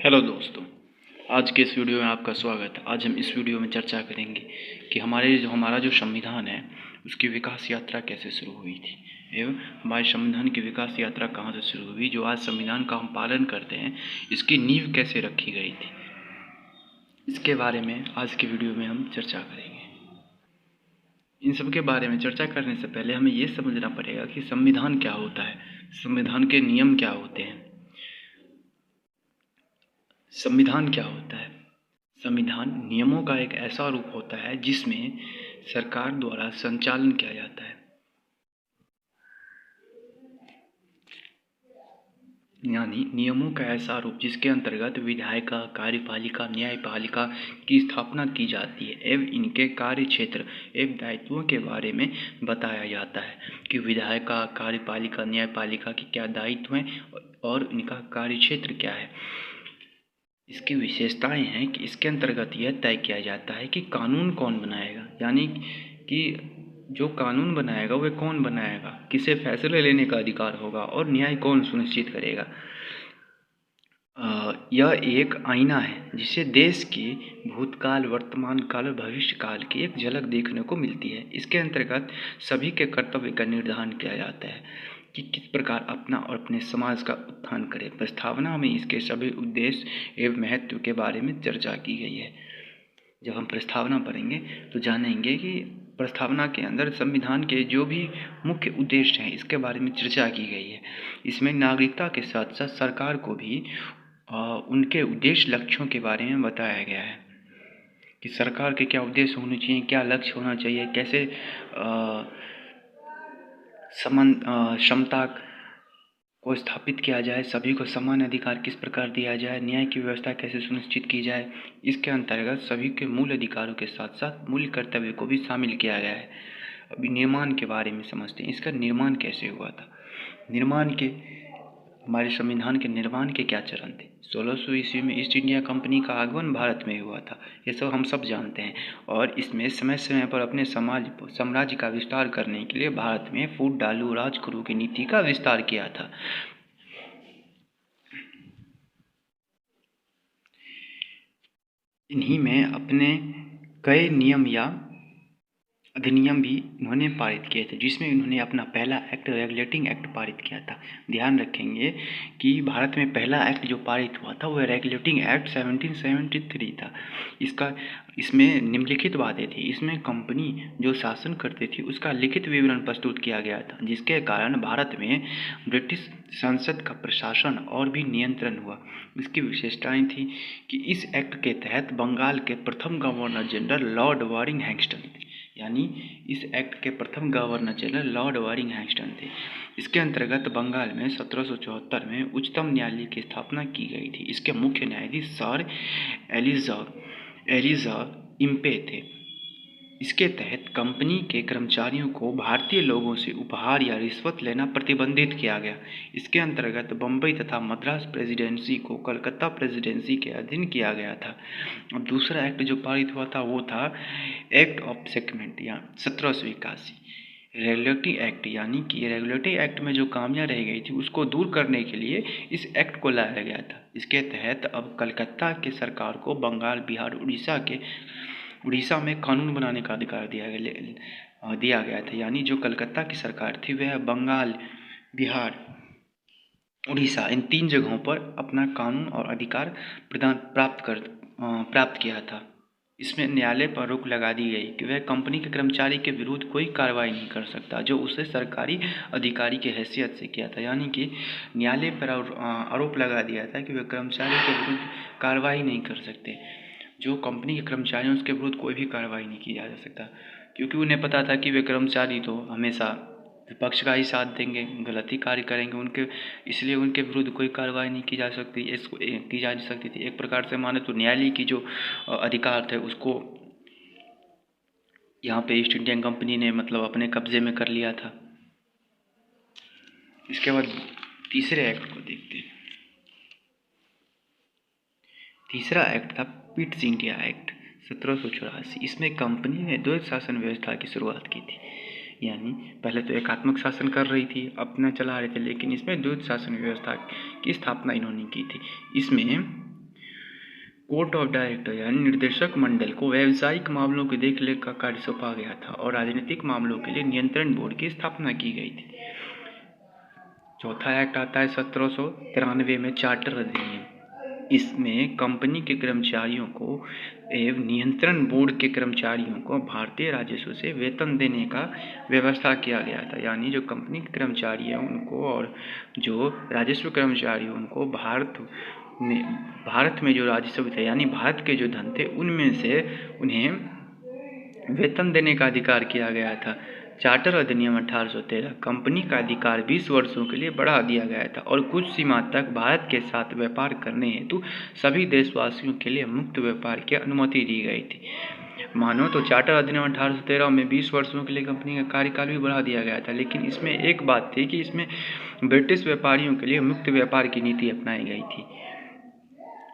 Hello दोस्तों, आज के इस वीडियो में आपका स्वागत है। आज हम इस वीडियो में चर्चा करेंगे कि हमारा जो संविधान है उसकी विकास यात्रा कैसे शुरू हुई थी एवं हमारे संविधान की विकास यात्रा कहाँ से शुरू हुई। जो आज संविधान का हम पालन करते हैं, इसकी नींव कैसे रखी गई थी, इसके बारे में आज की वीडियो में हम चर्चा करेंगे। इन सब के बारे में चर्चा करने से पहले हमें ये समझना पड़ेगा कि संविधान क्या होता है, संविधान के नियम क्या होते हैं। संविधान क्या होता है? संविधान नियमों का एक ऐसा रूप होता है जिसमें सरकार द्वारा संचालन किया जाता है, यानी नियमों का ऐसा रूप जिसके अंतर्गत विधायिका, कार्यपालिका, न्यायपालिका की स्थापना की जाती है एवं इनके कार्य क्षेत्र एवं दायित्वों के बारे में बताया जाता है कि विधायिका, कार्यपालिका, न्यायपालिका के क्या दायित्व हैं और इनका कार्य क्षेत्र क्या है। इसकी विशेषताएं हैं कि इसके अंतर्गत यह तय किया जाता है कि कानून कौन बनाएगा, यानी कि जो कानून बनाएगा वह कौन बनाएगा, किसे फैसले लेने का अधिकार होगा और न्याय कौन सुनिश्चित करेगा। यह एक आईना है जिसे देश के भूतकाल, वर्तमान काल और भविष्य काल की एक झलक देखने को मिलती है। इसके अंतर्गत सभी के कर्तव्य का निर्धारण किया जाता है कि किस प्रकार अपना और अपने समाज का उत्थान करें। प्रस्तावना में इसके सभी उद्देश्य एवं महत्व के बारे में चर्चा की गई है। जब हम प्रस्तावना पढ़ेंगे तो जानेंगे कि प्रस्तावना के अंदर संविधान के जो भी मुख्य उद्देश्य हैं इसके बारे में चर्चा की गई है। इसमें नागरिकता के साथ साथ सरकार को भी उनके उद्देश्य लक्ष्यों के बारे में बताया गया है कि सरकार के क्या उद्देश्य होने चाहिए, क्या लक्ष्य होना चाहिए, कैसे समता को स्थापित किया जाए, सभी को समान अधिकार किस प्रकार दिया जाए, न्याय की व्यवस्था कैसे सुनिश्चित की जाए। इसके अंतर्गत सभी के मूल अधिकारों के साथ साथ मूल कर्तव्य को भी शामिल किया गया है। अभी निर्माण के बारे में समझते हैं, इसका निर्माण कैसे हुआ था। हमारे संविधान के निर्माण के क्या चरण थे। 1600 ईस्वी में ईस्ट इंडिया कंपनी का आगमन भारत में हुआ था, ये सब हम सब जानते हैं। और इसमें समय समय पर अपने साम्राज्य का विस्तार करने के लिए भारत में फूट डालू राज करो की नीति का विस्तार किया था। इन्हीं में अपने कई नियम या अधिनियम भी उन्होंने पारित किए थे, जिसमें उन्होंने अपना पहला एक्ट, रेगुलेटिंग एक्ट पारित किया था। ध्यान रखेंगे कि भारत में पहला एक्ट जो पारित हुआ था वह रेगुलेटिंग एक्ट 1773 था। इसमें निम्नलिखित बातें थी। इसमें कंपनी जो शासन करती थी उसका लिखित विवरण प्रस्तुत किया गया था, जिसके कारण भारत में ब्रिटिश संसद का प्रशासन और भी नियंत्रण हुआ। इसकी विशेषताएं थी कि इस एक्ट के तहत बंगाल के प्रथम गवर्नर जनरल लॉर्ड वारिंग हैंगस्टन थे, यानी इस एक्ट के प्रथम गवर्नर जनरल लॉर्ड वारिंग हैंगस्टन थे। इसके अंतर्गत बंगाल में 1774 में उच्चतम न्यायालय की स्थापना की गई थी। इसके मुख्य न्यायाधीश सर एलिजा इम्पे थे। इसके तहत कंपनी के कर्मचारियों को भारतीय लोगों से उपहार या रिश्वत लेना प्रतिबंधित किया गया। इसके अंतर्गत बम्बई तथा मद्रास प्रेसिडेंसी को कलकत्ता प्रेसिडेंसी के अधीन किया गया था। अब दूसरा एक्ट जो पारित हुआ था वो था एक्ट ऑफ सेगमेंट या 1781 रेगुलेटरी एक्ट, यानी कि रेगुलेटरी एक्ट में जो खामियां रह गई थी उसको दूर करने के लिए इस एक्ट को लाया गया था। इसके तहत अब कलकत्ता के सरकार को बंगाल, बिहार, उड़ीसा में कानून बनाने का अधिकार दिया गया था। यानी जो कलकत्ता की सरकार थी वह बंगाल, बिहार, उड़ीसा इन 3 जगहों पर अपना कानून और अधिकार प्राप्त किया था। इसमें न्यायालय पर रोक लगा दी गई कि वह कंपनी के कर्मचारी के विरुद्ध कोई कार्रवाई नहीं कर सकता जो उसे सरकारी अधिकारी की हैसियत से किया था। यानी कि न्यायालय पर आरोप लगा दिया था कि वह कर्मचारी के विरुद्ध कार्रवाई नहीं कर सकते। जो कंपनी के कर्मचारी हैं उसके विरुद्ध कोई भी कार्रवाई नहीं की जा सकता, क्योंकि उन्हें पता था कि वे कर्मचारी तो हमेशा विपक्ष का ही साथ देंगे, गलत ही कार्य करेंगे, इसलिए उनके विरुद्ध कोई कार्रवाई नहीं की जा सकती थी। एक प्रकार से माने तो न्यायालय की जो अधिकार थे उसको यहाँ पे ईस्ट इंडियन कंपनी ने मतलब अपने कब्जे में कर लिया था। इसके बाद तीसरे एक्ट को देखते हैं। तीसरा एक्ट था पिट्स इंडिया एक्ट 1784। इसमें कंपनी ने द्वैत शासन व्यवस्था की शुरुआत की थी, यानी पहले तो एकात्मक शासन कर रही थी, अपना चला रहे थे, लेकिन इसमें द्वैत शासन व्यवस्था की स्थापना इन्होंने की थी। इसमें कोर्ट ऑफ डायरेक्टर यानी निर्देशक मंडल को व्यावसायिक मामलों की देखरेख का कार्य सौंपा गया था और राजनीतिक मामलों के लिए नियंत्रण बोर्ड की स्थापना की गई थी। चौथा एक्ट आता है 1793 में चार्टर अधिनियम। इसमें कंपनी के कर्मचारियों को एवं नियंत्रण बोर्ड के कर्मचारियों को भारतीय राजस्व से वेतन देने का व्यवस्था किया गया था। यानी जो कंपनी के कर्मचारी हैं उनको और जो राजस्व कर्मचारी हैं उनको भारत में जो राजस्व थे यानी भारत के जो धन थे उनमें से उन्हें वेतन देने का अधिकार किया गया था। चार्टर अधिनियम 1813 कंपनी का अधिकार 20 वर्षों के लिए बढ़ा दिया गया था और कुछ सीमा तक भारत के साथ व्यापार करने हेतु सभी देशवासियों के लिए मुक्त व्यापार की अनुमति दी गई थी। मानो तो चार्टर अधिनियम 1813 में 20 वर्षों के लिए कंपनी का कार्यकाल भी बढ़ा दिया गया था, लेकिन इसमें एक बात थी कि इसमें ब्रिटिश व्यापारियों के लिए मुक्त व्यापार की नीति अपनाई गई थी।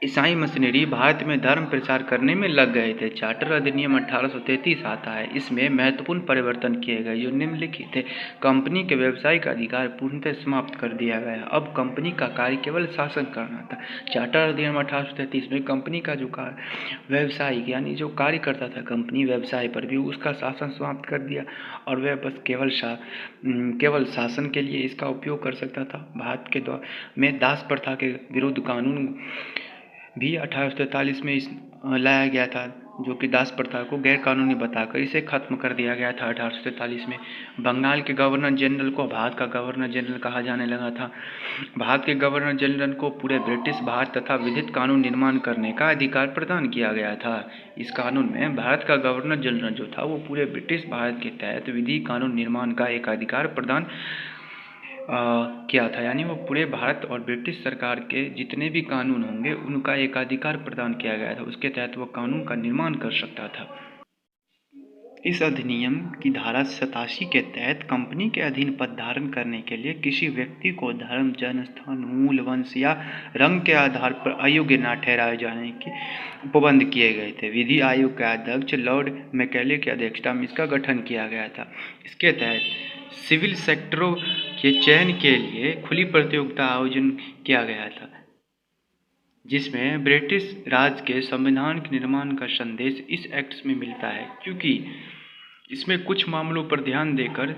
ईसाई मिशनरी भारत में धर्म प्रचार करने में लग गए थे। चार्टर अधिनियम 1833 आता है। इसमें महत्वपूर्ण परिवर्तन किए गए जो निम्नलिखित थे। कंपनी के व्यावसायिक अधिकार पूर्णतः समाप्त कर दिया गया। अब कंपनी का कार्य केवल शासन करना था। चार्टर अधिनियम 1833 में कंपनी का जो व्यावसायिक यानी जो कार्य करता था कंपनी व्यवसाय पर भी उसका शासन समाप्त कर दिया और वह बस केवल शासन के लिए इसका उपयोग कर सकता था। भारत के में दास प्रथा के विरुद्ध कानून भी 1843 में लाया गया था, जो कि दास प्रथा को गैर कानूनी बताकर इसे खत्म कर दिया गया था 1843 में। बंगाल के गवर्नर जनरल को भारत का गवर्नर जनरल कहा जाने लगा था। भारत के गवर्नर जनरल को पूरे ब्रिटिश भारत तथा विधिक कानून निर्माण करने का अधिकार प्रदान किया गया था। इस कानून में भारत का गवर्नर जनरल जो था वो पूरे ब्रिटिश भारत के तहत विधि कानून निर्माण का एक अधिकार प्रदान किया था। यानी वो पूरे भारत और ब्रिटिश सरकार के जितने भी कानून होंगे उनका एक अधिकार प्रदान किया गया था। उसके तहत वो कानून का निर्माण कर सकता था। इस अधिनियम की धारा 87 के तहत कंपनी के अधीन पद धारण करने के लिए किसी व्यक्ति को धर्म, जन्मस्थान, मूल, वंश या रंग के आधार पर अयोग्य न ठहराए जाने के पाबंद किए गए थे। विधि आयोग के अध्यक्ष लॉर्ड मैकेले की अध्यक्षता में इसका गठन किया गया था। इसके तहत सिविल सेक्टरों के चयन के लिए खुली प्रतियोगिता आयोजन किया गया था, जिसमें ब्रिटिश राज के संविधान के निर्माण का संदेश इस एक्ट में मिलता है, क्योंकि इसमें कुछ मामलों पर ध्यान देकर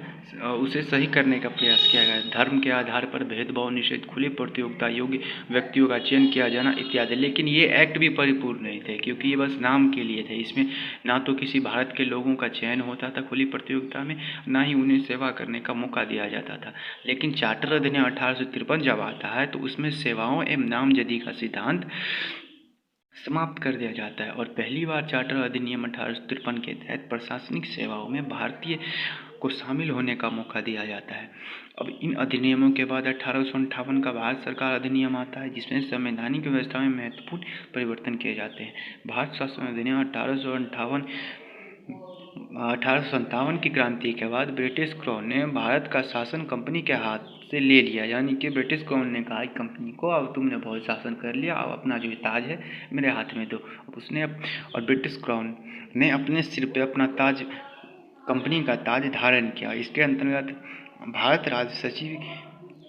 उसे सही करने का प्रयास किया गया। धर्म के आधार पर भेदभाव निषेध, खुली प्रतियोगिता, योग्य व्यक्तियों का चयन किया जाना इत्यादि। लेकिन ये एक्ट भी परिपूर्ण नहीं थे, क्योंकि ये बस नाम के लिए थे। इसमें ना तो किसी भारत के लोगों का चयन होता था खुली प्रतियोगिता में, ना ही उन्हें सेवा करने का मौका दिया जाता था। लेकिन चार्टर अधिनियम 1853 जब आता है तो उसमें सेवाओं एवं नामजदी का सिद्धांत समाप्त कर दिया जाता है और पहली बार चार्टर अधिनियम 1853 के तहत प्रशासनिक सेवाओं में भारतीय को शामिल होने का मौका दिया जाता है। अब इन अधिनियमों के बाद 1858 का भारत सरकार अधिनियम आता है, जिसमें संवैधानिक व्यवस्था में महत्वपूर्ण परिवर्तन किए जाते हैं। भारत शासन अधिनियम 1857 की क्रांति के बाद ब्रिटिश क्राउन ने भारत का शासन कंपनी के हाथ से ले लिया। यानी कि ब्रिटिश क्राउन ने कहा कंपनी को अब तुमने बहुत शासन कर लिया, अब अपना जो ताज है मेरे हाथ में दो। और ब्रिटिश क्राउन ने अपने सिर पे अपना ताज, कंपनी का ताज धारण किया। इसके अंतर्गत भारत राज्य सचिव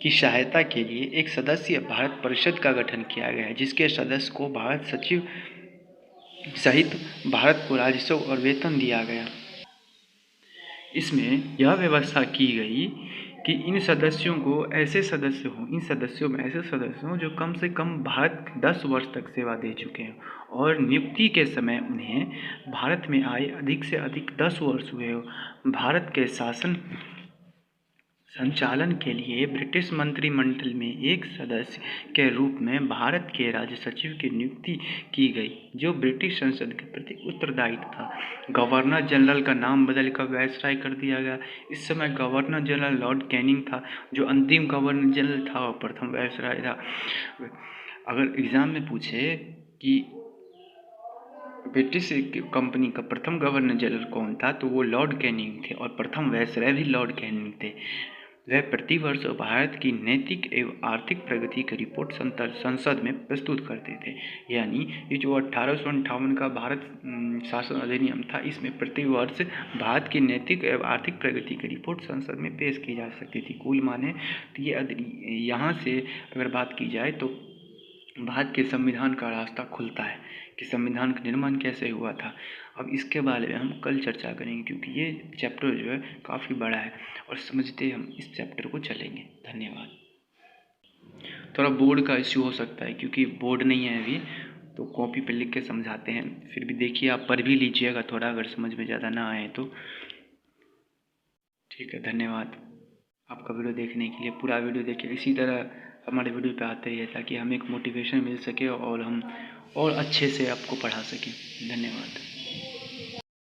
की सहायता के लिए एक सदस्यीय भारत परिषद का गठन किया गया है, जिसके सदस्य को भारत सचिव सहित भारत को राजस्व और वेतन दिया गया। इसमें यह व्यवस्था की गई कि इन सदस्यों में ऐसे सदस्य हों जो कम से कम भारत 10 वर्ष तक सेवा दे चुके हैं और नियुक्ति के समय उन्हें भारत में आए अधिक से अधिक 10 वर्ष हुए हो। भारत के शासन संचालन के लिए ब्रिटिश मंत्रिमंडल में एक सदस्य के रूप में भारत के राज्य सचिव की नियुक्ति की गई, जो ब्रिटिश संसद के प्रति उत्तरदायी था। गवर्नर जनरल का नाम बदलकर वायसराय कर दिया गया। इस समय गवर्नर जनरल लॉर्ड कैनिंग था, जो अंतिम गवर्नर जनरल था और प्रथम वायसराय था। अगर एग्जाम में पूछे कि ब्रिटिश कंपनी का प्रथम गवर्नर जनरल कौन था, तो वो लॉर्ड कैनिंग थे और प्रथम वायसराय भी लॉर्ड कैनिंग थे। वह प्रतिवर्ष भारत की नैतिक एवं आर्थिक प्रगति की रिपोर्ट संसद में प्रस्तुत करते थे। यानी ये जो 1858 का भारत शासन अधिनियम था, इसमें प्रतिवर्ष भारत की नैतिक एवं आर्थिक प्रगति की रिपोर्ट संसद में पेश की जा सकती थी। कुल माने तो ये यहाँ से अगर बात की जाए तो भारत के संविधान का रास्ता खुलता है कि संविधान का निर्माण कैसे हुआ था। अब इसके बारे में हम कल चर्चा करेंगे, क्योंकि ये चैप्टर जो है काफ़ी बड़ा है और समझते हम इस चैप्टर को चलेंगे। धन्यवाद। थोड़ा बोर्ड का इश्यू हो सकता है क्योंकि बोर्ड नहीं है अभी, तो कॉपी पे लिख के समझाते हैं। फिर भी देखिए, आप पढ़ भी लीजिएगा थोड़ा, अगर समझ में ज़्यादा ना आए तो। ठीक है, धन्यवाद आपका वीडियो देखने के लिए। पूरा वीडियो देखिए, इसी तरह हमारे वीडियो पे आते रहिए ताकि हमें एक मोटिवेशन मिल सके और हम और अच्छे से आपको पढ़ा सकें। धन्यवाद।